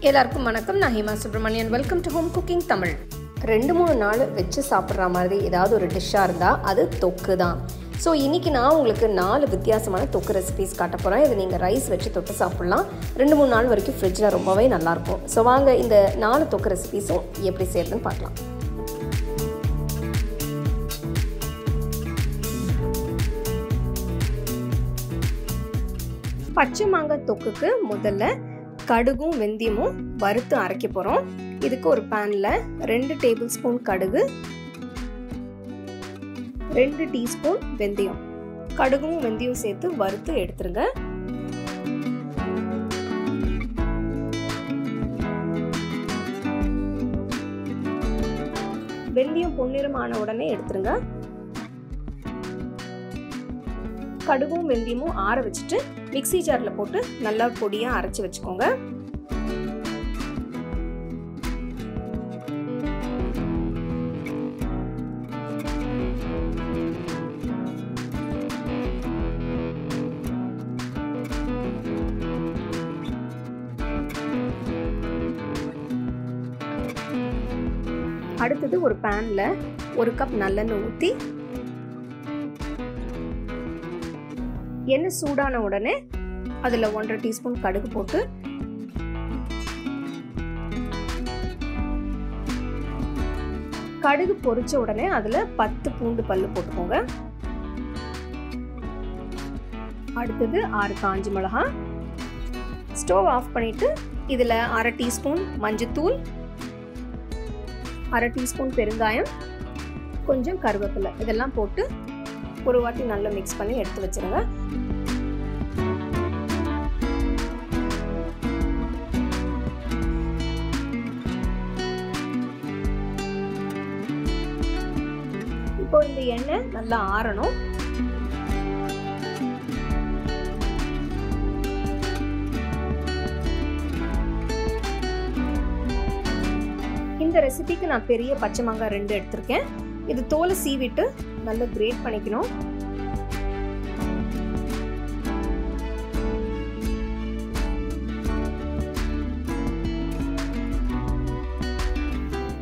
எல்லாருக்கும் வணக்கம். நான் Hema Subramanian. Welcome to home cooking Tamil. 2-3 நாள் வச்சு சாப்பிட்ற மாதிரி ஏதாவது ஒரு டிஷ்ஷாக இருந்தால் அது தொக்கு தான். ஸோ இன்றைக்கி நான் உங்களுக்கு 4 வித்தியாசமான தொக்கு ரெசிபீஸ் காட்ட போகிறேன். இது நீங்கள் ரைஸ் வச்சு தொட்டு சாப்பிட்லாம். 2-3 நாள் வரைக்கும் ஃப்ரிட்ஜில் ரொம்பவே நல்லாயிருக்கும். ஸோ வாங்க இந்த 4 தொக்கு ரெசிபீஸும் எப்படி செய்யறதுன்னு பார்க்கலாம். பச்சை மாங்காய் தொக்குக்கு முதல்ல கடுகும் வெந்தயமும் வறுத்து அரைக்க போகிறோம். இதுக்கு ஒரு பேனில் 2 டேபிள் ஸ்பூன் கடுகு, 2 டீஸ்பூன் வெந்தயம், கடுகும் வெந்தயம் சேர்த்து வறுத்து எடுத்துருங்க. வெந்தயம் பொன்னிறமான உடனே எடுத்துருங்க. கடுகும் வெந்தயமும் ஆற வச்சுட்டு மிக்ஸி ஜாரில் போட்டு நல்லா பொடியாக அரைச்சி வச்சுக்கோங்க. அடுத்தது ஒரு பேனில் 1 கப் நல்லெண்ணெய் ஊற்றி எண்ணெய் சூடான உடனே அதில் 1.5 டீஸ்பூன் கடுகு போட்டு கடுகு பொரிச்ச உடனே அதில் 10 பூண்டு பல்லு போட்டுக்கோங்க. அடுத்தது 6 காஞ்ச மிளகாய். ஸ்டவ் ஆஃப் பண்ணிட்டு இதில் 1/2 டீஸ்பூன் மஞ்சத்தூள், 1/2 டீஸ்பூன் பெருங்காயம், கொஞ்சம் கருவேப்பிலை இதெல்லாம் போட்டு ஒரு வாட்டி நல்லா மிக்ஸ் பண்ணி எடுத்து வச்சிருங்க. இப்போ இந்த எண்ணெய் நல்லா ஆறணும். இந்த ரெசிபிக்கு நான் பெரிய பச்சை மாங்காய் 2 எடுத்திருக்கேன். இது தோலை சீவிட்டு நல்லா கிரேட் பண்ணிக்கணும்.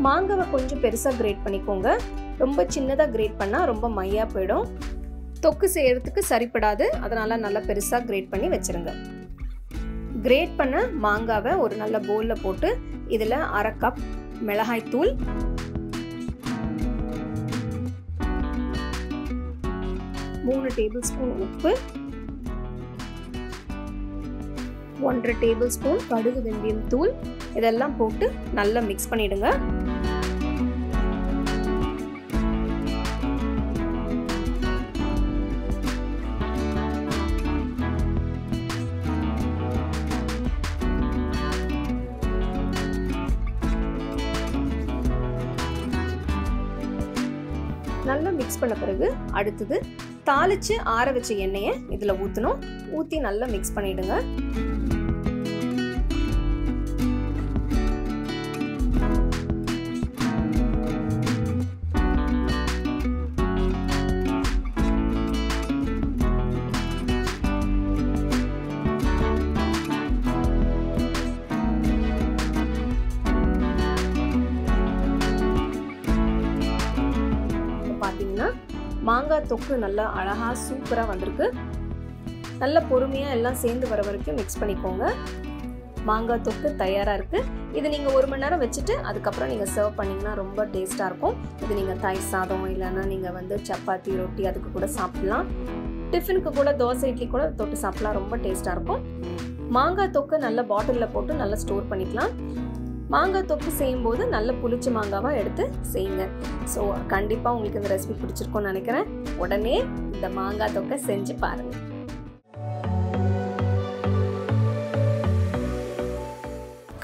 மாங்காவை கொஞ்சம் பெருசாக கிரேட் பண்ணிக்கோங்க. ரொம்ப சின்னதாக கிரேட் பண்ணால் ரொம்ப மையாக போயிடும். தொக்கு செய்யறதுக்கு சரிப்படாது. அதனால நல்லா பெருசாக கிரேட் பண்ணி வச்சிருங்க. கிரேட் பண்ண மாங்காவை ஒரு நல்ல பவுலில் போட்டு இதில் 1/2 கப் மிளகாய் தூள், 3 டேபிள் ஸ்பூன் உப்பு, 1.5 டேபிள் ஸ்பூன் கடுகு வெந்தயம் தூள் இதெல்லாம் போட்டு நல்லா மிக்ஸ் பண்ணிடுங்க. நல்லா மிக்ஸ் பண்ண பிறகு அடுத்தது தாளிச்சு ஆற வச்ச எண்ணெயை இதுல ஊற்றணும். ஊற்றி நல்லா மிக்ஸ் பண்ணிடுங்க. பார்த்தீங்கன்னா மாங்காய் தொக்கு நல்லா அழகா சூப்பரா வந்திருக்கு. நல்ல பொறுமையா எல்லாம் சேர்ந்து வர வரைக்கும் மிக்ஸ் பண்ணிக்கோங்க. மாங்காய் தொக்கு தயாரா இருக்கு. இது நீங்க 1 மணி நேரம் வச்சுட்டு அதுக்கப்புறம் நீங்க சர்வ் பண்ணீங்கன்னா ரொம்ப டேஸ்டா இருக்கும். இது நீங்க தயிர் சாதம் இல்லைன்னா நீங்க சப்பாத்தி ரொட்டி அதுக்கு கூட சாப்பிடலாம். டிஃபனுக்கு கூட தோசை இட்லி கூட தொட்டு சாப்பிடலாம். ரொம்ப டேஸ்டா இருக்கும். மாங்காய் தொக்கு நல்ல பாட்டிலில் போட்டு நல்லா ஸ்டோர் பண்ணிக்கலாம். மாங்காய் தொக்கு செய்யும்போது நல்ல புளிச்ச மாங்காவாக எடுத்து செய்யுங்க. ஸோ கண்டிப்பாக உங்களுக்கு இந்த ரெசிபி பிடிச்சிருக்கும்னு நினைக்கிறேன். உடனே இந்த மாங்காய் தொக்கை செஞ்சு பாருங்கள்.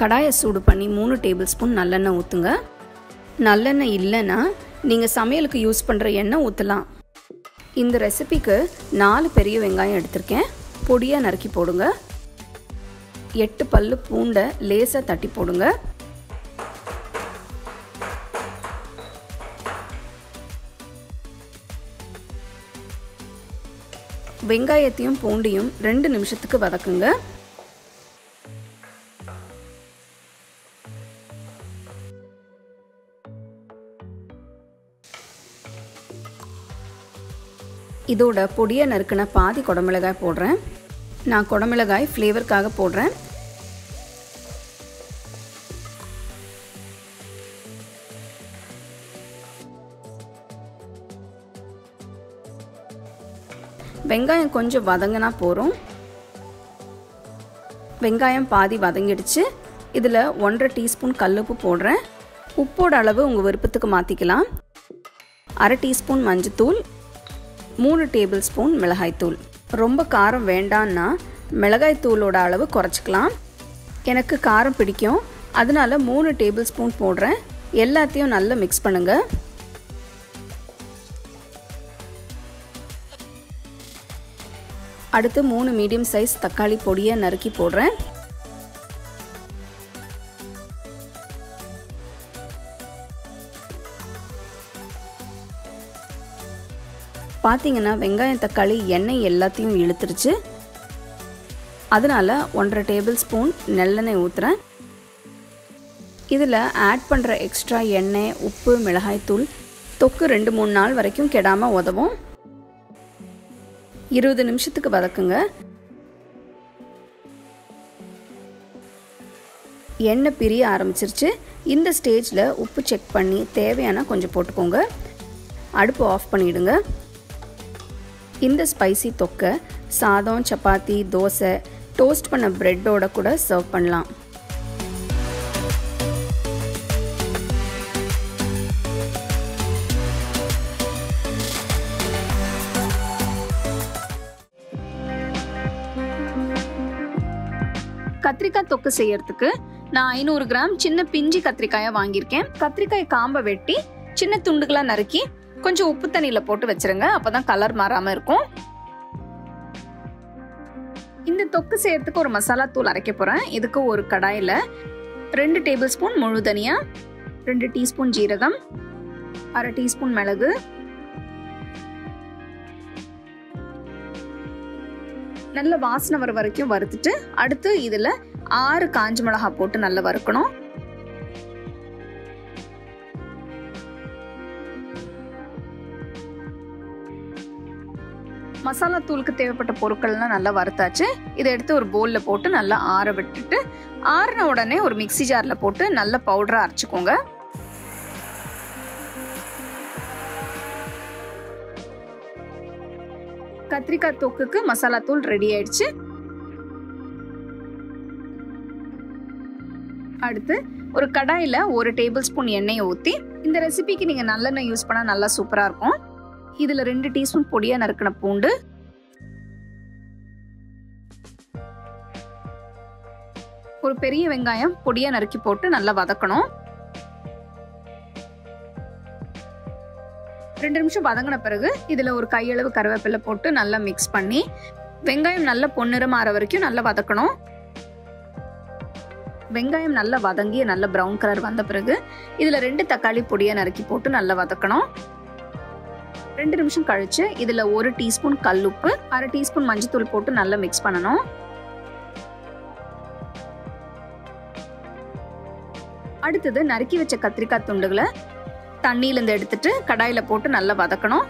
கடாயை சூடு பண்ணி 3 டேபிள் ஸ்பூன் நல்லெண்ணெய் ஊற்றுங்க. நல்லெண்ணெய் இல்லைன்னா நீங்கள் சமையலுக்கு யூஸ் பண்ணுற எண்ணெய் ஊற்றலாம். இந்த ரெசிபிக்கு 4 பெரிய வெங்காயம் எடுத்திருக்கேன். பொடியாக நறுக்கி போடுங்க. 8 பல்லு பூண்டை லேசாக தட்டி போடுங்க. வெங்காயத்தையும் பூண்டையும் 2 நிமிஷத்துக்கு வதக்குங்க. இதோட பொடியை நறுக்கின பாதி குடமிளகாய் போடுறேன். நான் குடமிளகாய் ஃப்ளேவருக்காக போடுறேன். வெங்காயம் கொஞ்சம் வதங்கினா போகிறோம். வெங்காயம் பாதி வதங்கிடுச்சு. இதில் 1.5 டீஸ்பூன் கல்லுப்பு போடுறேன். உப்போட அளவு உங்கள் விருப்பத்துக்கு மாற்றிக்கலாம். 1/2 டீஸ்பூன் மஞ்சத்தூள், 3 டேபிள் ஸ்பூன் மிளகாய்த்தூள். ரொம்ப காரம் வேண்டான்னா மிளகாய்த்தூளோட அளவு குறைச்சிக்கலாம். எனக்கு காரம் பிடிக்கும், அதனால 3 டேபிள் ஸ்பூன் போடுறேன். எல்லாத்தையும் நல்லா மிக்ஸ் பண்ணுங்கள். அடுத்து 3 மீடியம் சைஸ் தக்காளி பொடியை நறுக்கி போடுறேன். பார்த்தீங்கன்னா வெங்காயம் தக்காளி எண்ணெய் எல்லாத்தையும் இழுத்துருச்சு. அதனால 1.5 டேபிள் ஸ்பூன் நல்லெண்ணெய் ஊற்றுறேன். இதில் ஆட் பண்ணுற எக்ஸ்ட்ரா எண்ணெய், உப்பு, மிளகாய்த்தூள் தொக்கு 2-3 நாள் வரைக்கும் கெடாமல் உதவும். 20 நிமிஷத்துக்கு வதக்குங்க. எண்ணெய் பிரிய ஆரம்பிச்சிருச்சு. இந்த ஸ்டேஜில் உப்பு செக் பண்ணி தேவையான கொஞ்சம் போட்டுக்கோங்க. அடுப்பு ஆஃப் பண்ணிவிடுங்க. இந்த ஸ்பைசி தொக்கை சாதம், சப்பாத்தி, தோசை, டோஸ்ட் பண்ண பிரெட்டோட கூட சர்வ் பண்ணலாம். கத்திரிக்காய் தொக்கு செய்யறதுக்கு நான் 500 கிராம் சின்ன பிஞ்சி கத்திரிக்காயை வாங்கியிருக்கேன். கத்திரிக்காய் காம்பை வெட்டி சின்ன துண்டுகளா நறுக்கி கொஞ்சம் உப்பு தண்ணியில போட்டு வச்சிருங்க. அப்பதான் கலர் மாறாம இருக்கும். இந்த தொக்கு செய்யறதுக்கு ஒரு மசாலா தூள் அரைக்க போறேன். இதுக்கு ஒரு கடாயில 2 டேபிள் ஸ்பூன் முழு தனியா, 2 டீஸ்பூன் ஜீரகம், 1/2 டீஸ்பூன் மிளகு, நல்ல வாசனை வர வரைக்கும் வறுத்துட்டு அடுத்து இதுல 6 காஞ்ச மிளகாய் போட்டு நல்லா வறுக்கணும். மசாலா தூளுக்கு தேவைப்பட்ட பொருட்கள்லாம் நல்லா வறுத்தாச்சு. இதை எடுத்து ஒரு பவுல்ல போட்டு நல்லா ஆற விட்டுட்டு ஆறின உடனே ஒரு மிக்ஸி ஜார்ல போட்டு நல்ல பவுடரா அரைச்சுக்கோங்க. கத்திரிக்காய் தொக்குக்கு மசாலா தூள் ரெடி ஆயிடுச்சு. அடுத்து ஒரு கடாயில 1 டேபிள் ஸ்பூன் எண்ணெயை ஊற்றி, இந்த ரெசிபிக்கு நீங்க நல்லெண்ணெய் யூஸ் பண்ணா நல்லா சூப்பரா இருக்கும். இதுல 2 டீஸ்பூன் பொடியா நறுக்கின பூண்டு, ஒரு பெரிய வெங்காயம் பொடியா நறுக்கி போட்டு நல்லா வதக்கணும். 2 நிமிஷம் வதங்கின பிறகு இதுல ஒரு கையளவு கருவேப்பிலை போட்டு நல்லா மிக்ஸ் பண்ணி வெங்காயம் நல்லா பொன்னிறம் ஆற வரைக்கும் நல்லா வதக்கணும். வெங்காயம் நல்லா வதங்கி நல்ல பிரவுன் கலர் வந்த பிறகு இதுல 2 தக்காளி பொடியா நறுக்கி போட்டு நல்லா வதக்கணும். 2 நிமிஷம் கழிச்சு இதுல 1 டீஸ்பூன் கல்லுப்பு, 1/2 டீஸ்பூன் மஞ்சத்தூள் போட்டு நல்லா மிக்ஸ் பண்ணணும். அடுத்தது நறுக்கி வச்ச கத்திரிக்காய் துண்டுகளை தண்ணியில இருந்து எடுத்துட்டு கடாயில போட்டு நல்லா வதக்கணும்.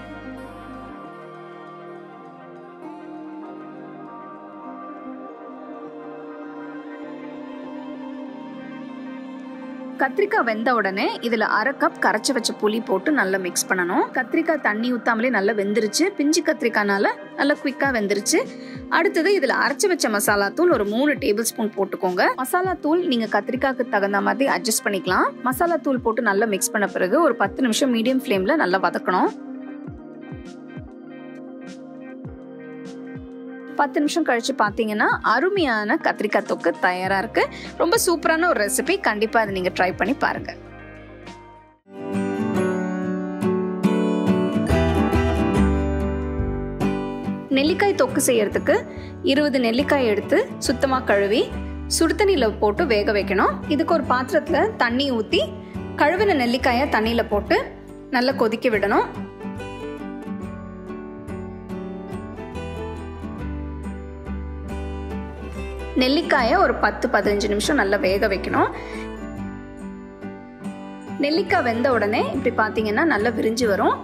கத்திரிக்காய் வெந்த உடனே இதுல 1/2 கப் கரைச்சி வச்ச புளி போட்டு நல்லா மிக்ஸ் பண்ணணும். கத்திரிக்காய் தண்ணி ஊத்தாமலே நல்லா வெந்துருச்சு. பிஞ்சு கத்திரிக்காய்னால நல்லா குவிக்கா வெந்துருச்சு. அடுத்தது இதுல அரைச்சு வச்ச மசாலா தூள் ஒரு 3 டேபிள் ஸ்பூன் போட்டுக்கோங்க. மசாலா தூள் நீங்க கத்திரிக்காய்க்கு தகுந்த மாதிரி அட்ஜஸ்ட் பண்ணிக்கலாம். மசாலா தூள் போட்டு நல்லா மிக்ஸ் பண்ண பிறகு ஒரு 10 நிமிஷம் மீடியம் ஃப்ளேம்ல நல்லா வதக்கணும். 10 நிமிஷம் கழிச்சு பாத்தீங்கன்னா அருமையான கத்திரிக்காய் தொக்கு தயாரா இருக்கு. ரொம்ப சூப்பரான ஒரு ரெசிபி. கண்டிப்பா அதை நீங்க ட்ரை பண்ணி பாருங்க. நெல்லிக்காய் தொக்கு செய்யறதுக்கு 20 நெல்லிக்காய் எடுத்து சுத்தமா கழுவி சுடுதண்ணில போட்டு வேக வைக்கணும். இதுக்கு ஒரு பாத்திரத்துல தண்ணி ஊத்தி கழுவின நெல்லிக்காயை தண்ணியில போட்டு நல்லா கொதிக்க விடணும். நெல்லிக்காயை ஒரு 10-15 நிமிஷம் நல்லா வேக வைக்கணும். நெல்லிக்காய் வெந்த உடனே இப்படி பாத்தீங்கன்னா நல்லா விரிஞ்சு வரும்.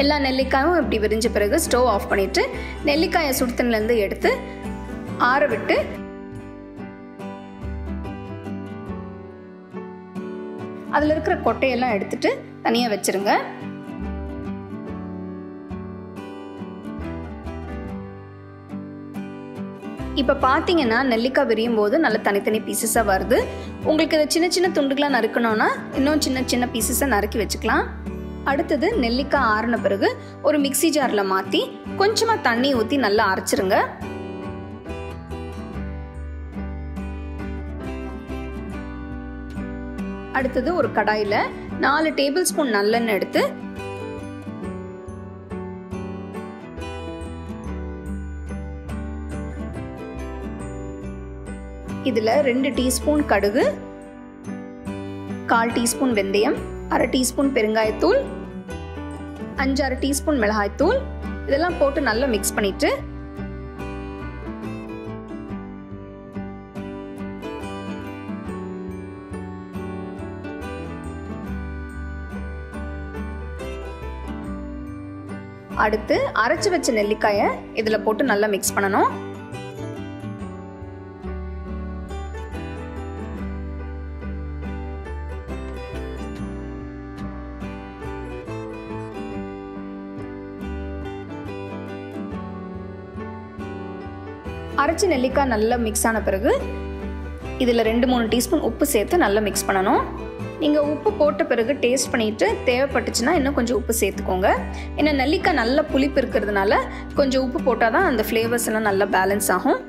எல்லா நெல்லிக்காயும் இப்படி விரிஞ்ச பிறகு ஸ்டவ் ஆஃப் பண்ணிவிட்டு நெல்லிக்காயை சுடுதண்ணிலேருந்து எடுத்து ஆற விட்டு அதில் இருக்கிற கொட்டையெல்லாம் எடுத்துட்டு தனியாக வச்சிருங்க. இப்போ பார்த்தீங்கன்னா நெல்லிக்காய் விரியும் போது நல்ல தனித்தனி பீசஸாக வருது. உங்களுக்கு இதை சின்ன சின்ன துண்டுகளாக நறுக்கணும்னா இன்னும் சின்ன சின்ன பீசஸாக நறுக்கி வச்சுக்கலாம். அடுத்தது நெல்லிக்காய் ஆறின பிறகு ஒரு மிக்ஸி ஜாரில் மாற்றி கொஞ்சமாக தண்ணி ஊற்றி நல்லா அரைச்சிருங்க. அடுத்தது ஒரு கடாயில் 4 டேபிள் ஸ்பூன் நல்லெண்ணெய் எடுத்து இதில் 2 டீஸ்பூன் கடுகு, 1/4 டீஸ்பூன் வெந்தயம், 1/2 டீஸ்பூன் பெருங்காயத்தூள், 5-6 டீஸ்பூன் மிளகாய்த்தூள் இதெல்லாம் போட்டு நல்லா மிக்ஸ் பண்ணிட்டு அடுத்து அரைச்சு வச்ச நெல்லிக்காயை இதில் போட்டு நல்லா மிக்ஸ் பண்ணணும். அரைச்ச நெல்லிக்காய் நல்லா மிக்ஸ் ஆன பிறகு இதில் 2-3 டீஸ்பூன் உப்பு சேர்த்து நல்லா மிக்ஸ் பண்ணணும். நீங்கள் உப்பு போட்ட பிறகு டேஸ்ட் பண்ணிவிட்டு தேவைப்பட்டுச்சுன்னா இன்னும் கொஞ்சம் உப்பு சேர்த்துக்கோங்க. ஏன்னா நெல்லிக்காய் நல்ல புளிப்பு இருக்கிறதுனால கொஞ்சம் உப்பு போட்டால் தான் அந்த ஃப்ளேவர்ஸ் எல்லாம் நல்லா பேலன்ஸ் ஆகும்.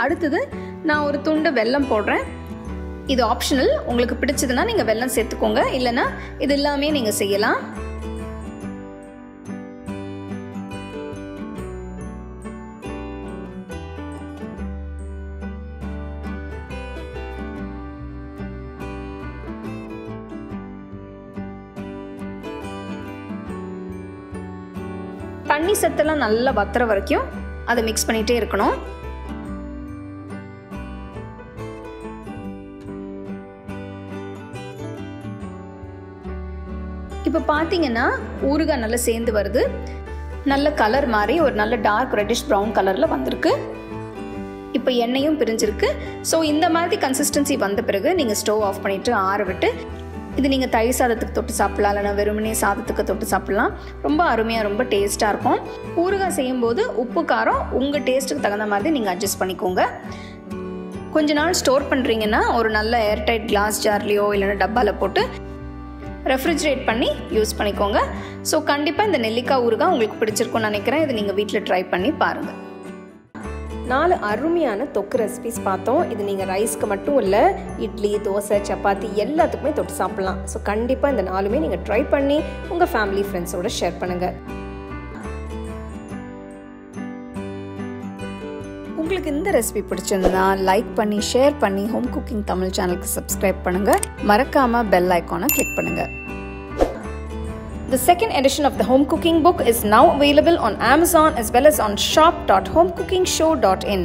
அடுத்தது நான் ஒரு துண்டு வெல்லம் போடுறேன். இது ஆப்ஷனல், உங்களுக்கு பிடிச்சதுன்னா நீங்கள் வெல்லம் சேர்த்துக்கோங்க, இல்லைன்னா இது எல்லாமே நீங்கள் செய்யலாம். தண்ணி சத்தெல்லாம் நல்லா வத்துற வரைக்கும் அதை மிக்ஸ் பண்ணிட்டே இருக்கணும். இப்போ பார்த்தீங்கன்னா ஊறுகாய் நல்லா சேர்ந்து வருது. நல்ல கலர் மாதிரி ஒரு நல்ல டார்க் ரெட்டிஷ் ப்ரௌன் கலரில் வந்திருக்கு. இப்போ எண்ணெயும் பிரிஞ்சிருக்கு. ஸோ இந்த மாதிரி கன்சிஸ்டன்சி வந்த பிறகு நீங்கள் ஸ்டவ் ஆஃப் பண்ணிவிட்டு ஆற விட்டு இது நீங்கள் தயிர் சாதத்துக்கு தொட்டு சாப்பிடலாம், இல்லைனா வெறுமனே சாதத்துக்கு தொட்டு சாப்பிடலாம். ரொம்ப அருமையாக ரொம்ப டேஸ்ட்டாக இருக்கும். ஊறுகாய் செய்யும்போது உப்பு காரம் உங்கள் டேஸ்ட்டுக்கு தகுந்த மாதிரி நீங்கள் அட்ஜஸ்ட் பண்ணிக்கோங்க. கொஞ்ச நாள் ஸ்டோர் பண்ணுறீங்கன்னா ஒரு நல்ல ஏர்டைட் கிளாஸ் ஜார்லேயோ இல்லைனா டப்பாவில் போட்டு ரெஃப்ரிஜரேட் பண்ணி யூஸ் பண்ணிக்கோங்க. ஸோ கண்டிப்பாக இந்த நெல்லிக்காய் ஊறுகாய் உங்களுக்கு பிடிச்சிருக்கும்னு நினைக்கிறேன். இது நீங்கள் வீட்டில் ட்ரை பண்ணி பாருங்கள். 4 அருமையான தொக்கு ரெசிபிஸ் பார்த்தோம். இது நீங்கள் ரைஸ்க்கு மட்டும் இல்லை, இட்லி, தோசை, சப்பாத்தி எல்லாத்துக்குமே தொட்டு சாப்பிட்லாம். ஸோ கண்டிப்பாக இந்த 4மே நீங்கள் ட்ரை பண்ணி உங்கள் ஃபேமிலி ஃப்ரெண்ட்ஸோட ஷேர் பண்ணுங்கள். உங்களுக்கு இந்த ரெசிபி பிடிச்சிருந்தா லைக் பண்ணி ஷேர் பண்ணி ஹோம் குக்கிங் தமிழ் சேனலுக்கு சப்ஸ்கிரைப் பண்ணுங்கள். மறக்காமல் பெல் ஐக்கானை கிளிக் பண்ணுங்கள். The second edition of the home cooking book is now available on Amazon as well as on shop.homecookingshow.in.